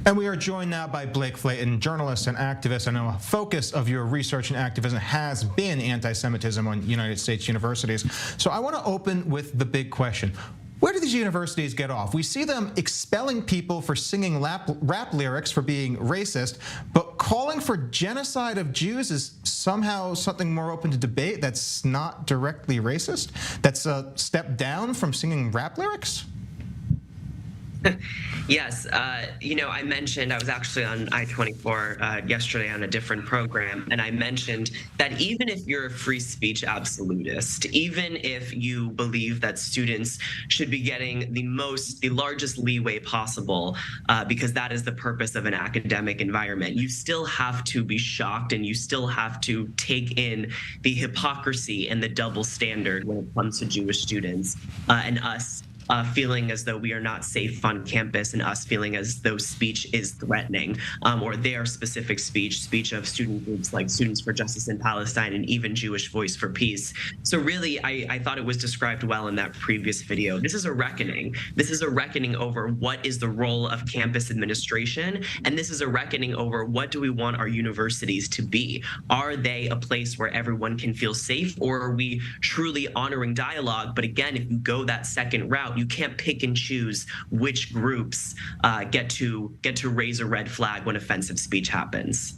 And we are joined now by Blake Flayton, journalist and activist. I know a focus of your research and activism has been anti-Semitism on United States universities. So I want to open with the big question. Where do these universities get off? We see them expelling people for singing rap lyrics for being racist, but calling for genocide of Jews is somehow something more open to debate that's not directly racist? That's a step down from singing rap lyrics? Yes, I mentioned I was actually on I-24 yesterday on a different program, and I mentioned that even if you're a free speech absolutist, even if you believe that students should be getting the largest leeway possible, because that is the purpose of an academic environment, you still have to be shocked and you still have to take in the hypocrisy and the double standard when it comes to Jewish students and us. Feeling as though we are not safe on campus, and us feeling as though speech is threatening, or their specific speech of student groups like Students for Justice in Palestine and even Jewish Voice for Peace. So really, I thought it was described well in that previous video. This is a reckoning. This is a reckoning over what is the role of campus administration, and this is a reckoning over what do we want our universities to be. Are they a place where everyone can feel safe, or are we truly honoring dialogue? But again, if you go that second route, you can't pick and choose which groups get to raise a red flag when offensive speech happens.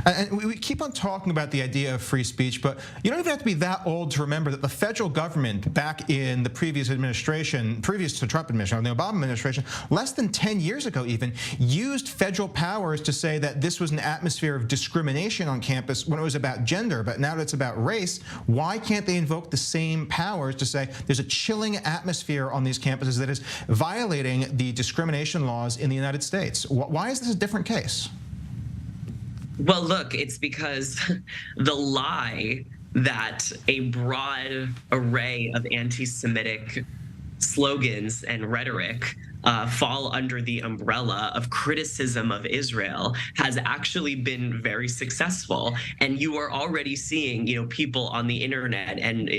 And we keep on talking about the idea of free speech, but you don't even have to be that old to remember that the federal government back in the previous administration, previous to Trump administration, the Obama administration, less than 10 years ago even, used federal powers to say that this was an atmosphere of discrimination on campus when it was about gender, but now that it's about race. Why can't they invoke the same powers to say there's a chilling atmosphere on these campuses that is violating the discrimination laws in the United States? Why is this a different case? Well, look, it's because the lie that a broad array of anti-Semitic slogans and rhetoric fall under the umbrella of criticism of Israel has actually been very successful. And you are already seeing, people on the internet and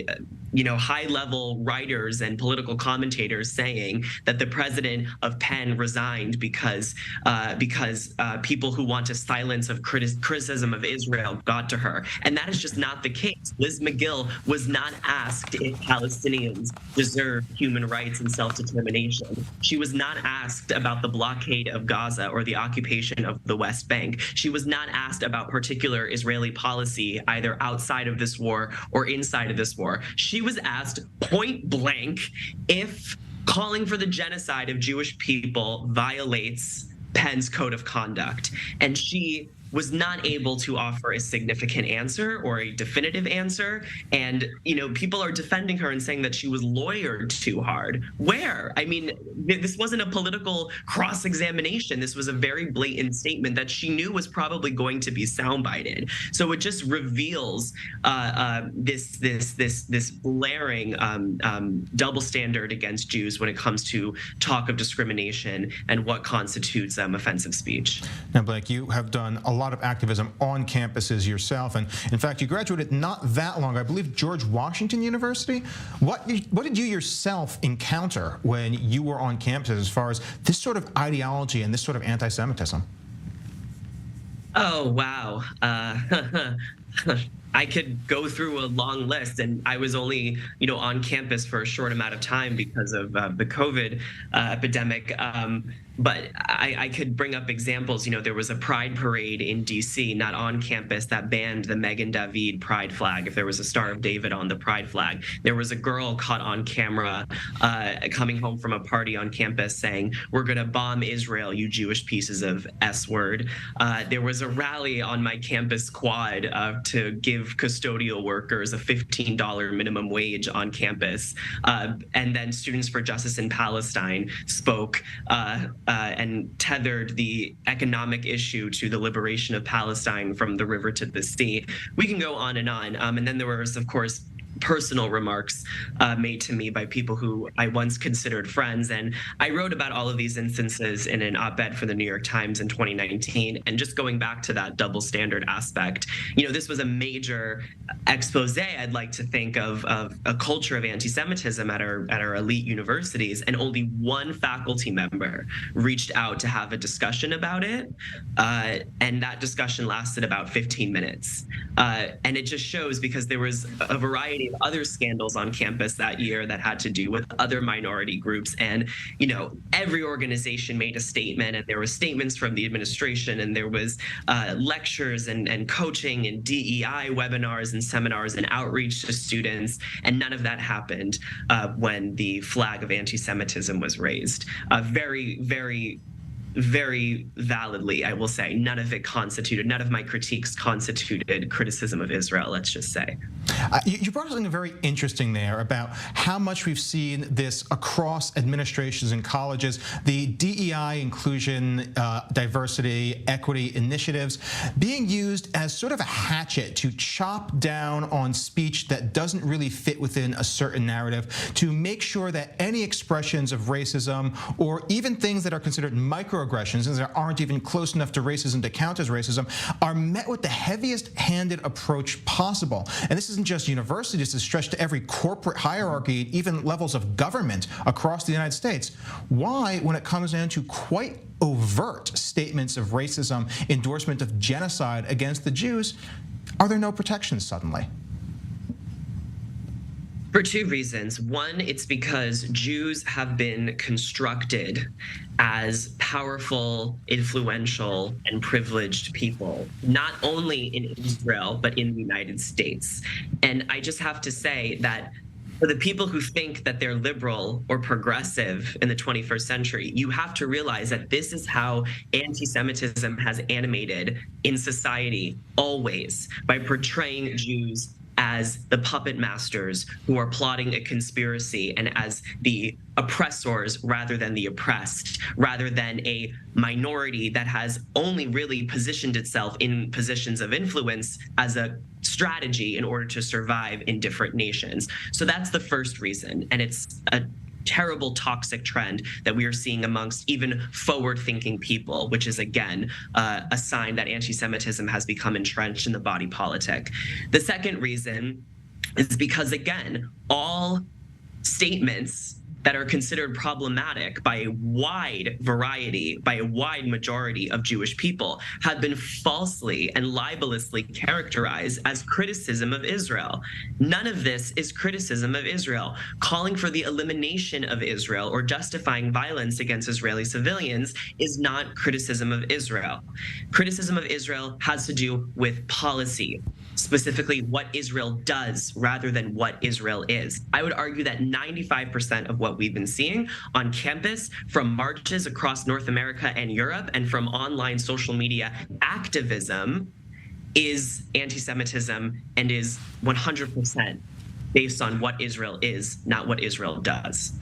high-level writers and political commentators saying that the president of Penn resigned because people who want to silence of criticism of Israel got to her. And that is just not the case. Liz McGill was not asked if Palestinians deserve human rights and self-determination. She was not asked about the blockade of Gaza or the occupation of the West Bank. She was not asked about particular Israeli policy either outside of this war or inside of this war. She was asked point blank if calling for the genocide of Jewish people violates Penn's code of conduct. And she was not able to offer a significant answer or a definitive answer. And, people are defending her and saying that she was lawyered too hard. Where? I mean, this wasn't a political cross-examination. This was a very blatant statement that she knew was probably going to be soundbited. So it just reveals this blaring double standard against Jews when it comes to talk of discrimination and what constitutes offensive speech. Now, Blake, you have done a lot of activism on campuses yourself, and in fact, you graduated not that long, I believe, George Washington University. What did you yourself encounter when you were on campus as far as this sort of ideology and this sort of anti-Semitism? Oh, wow. I could go through a long list, and I was only, on campus for a short amount of time because of the COVID epidemic. But I could bring up examples. There was a pride parade in DC, not on campus, that banned the Megan David pride flag if there was a Star of David on the pride flag. There was a girl caught on camera coming home from a party on campus saying, "We're going to bomb Israel, you Jewish pieces of S word." There was a rally on my campus quad to give custodial workers a $15 minimum wage on campus. And then Students for Justice in Palestine spoke and tethered the economic issue to the liberation of Palestine from the river to the sea. We can go on. And then there was, of course, personal remarks made to me by people who I once considered friends. And I wrote about all of these instances in an op-ed for the New York Times in 2019. And just going back to that double standard aspect, this was a major expose, I'd like to think, of a culture of anti-Semitism at our elite universities. And only one faculty member reached out to have a discussion about it. And that discussion lasted about 15 minutes. And it just shows, because there was a variety of other scandals on campus that year that had to do with other minority groups. And, every organization made a statement, and there were statements from the administration, and there was lectures and coaching and DEI webinars and seminars and outreach to students. And none of that happened when the flag of anti-Semitism was raised. Very, very, very validly, I will say, none of my critiques constituted criticism of Israel, let's just say. You brought up something very interesting there about how much we've seen this across administrations and colleges, the DEI, inclusion, diversity, equity initiatives being used as sort of a hatchet to chop down on speech that doesn't really fit within a certain narrative, to make sure that any expressions of racism, or even things that are considered microaggressions, and that aren't even close enough to racism to count as racism, are met with the heaviest-handed approach possible. And this isn't just universities, it's stretched to every corporate hierarchy, even levels of government across the United States. Why, when it comes down to quite overt statements of racism, endorsement of genocide against the Jews, are there no protections suddenly? For two reasons. One, it's because Jews have been constructed as powerful, influential, and privileged people, not only in Israel, but in the United States. And I just have to say that for the people who think that they're liberal or progressive in the 21st century, you have to realize that this is how anti-Semitism has animated in society always, by portraying Jews as the puppet masters who are plotting a conspiracy, and as the oppressors rather than the oppressed, rather than a minority that has only really positioned itself in positions of influence as a strategy in order to survive in different nations. So that's the first reason. And it's a terrible toxic trend that we are seeing amongst even forward-thinking people, which is, again, a sign that anti-Semitism has become entrenched in the body politic. The second reason is because, again, all statements that are considered problematic by a wide variety, by a wide majority of Jewish people, have been falsely and libelously characterized as criticism of Israel. None of this is criticism of Israel. Calling for the elimination of Israel or justifying violence against Israeli civilians is not criticism of Israel. Criticism of Israel has to do with policy, specifically what Israel does rather than what Israel is. I would argue that 95% of what we've been seeing on campus, from marches across North America and Europe, and from online social media activism, is anti-Semitism, and is 100% based on what Israel is, not what Israel does.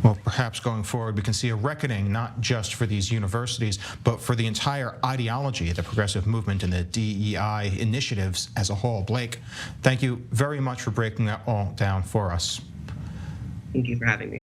Well, perhaps going forward, we can see a reckoning, not just for these universities, but for the entire ideology of the progressive movement and the DEI initiatives as a whole. Blake, thank you very much for breaking that all down for us. Thank you for having me.